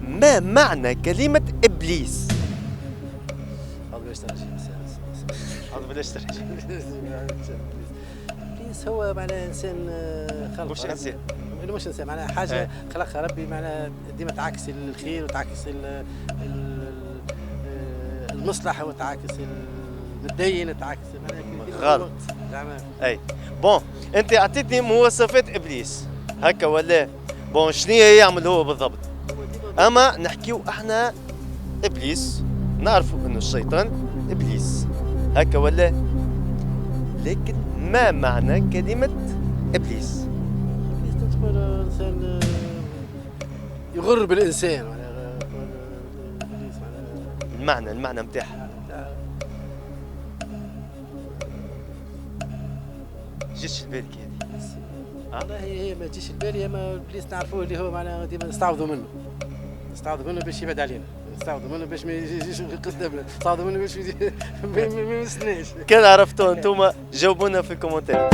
ما معنى كلمة إبليس؟ بلاش ترجي بلاش ترجي. إبليس هو معناه إنسان خلق مش إنسان. مش إنسان معناها حاجة خلقها ربي معناها ديما تعكس الخير وتعكس المصلحة وتعكس المتدين تعكس غلط. أي بون أنت أعطيتني مواصفات إبليس هكا ولا بون شنو يعمل هو بالضبط؟ أما نحكيو إحنا إبليس نعرفوا إنه الشيطان إبليس هكا ولا؟ لكن ما معنى كلمة إبليس؟ إبليس تقول إنسان يغر بالإنسان المعنى متاعها جيش بالك هذه والله هي ما تجيش البالي اما ابليس نعرفوه اللي هو معناها ديما نستعوذوا منه باش يبعد علينا نستعوذوا منه باش ما يجيش قدامنا نستعوذوا منه باش ما يمسناش كان عرفتوا انتم جاوبونا في الكومنتات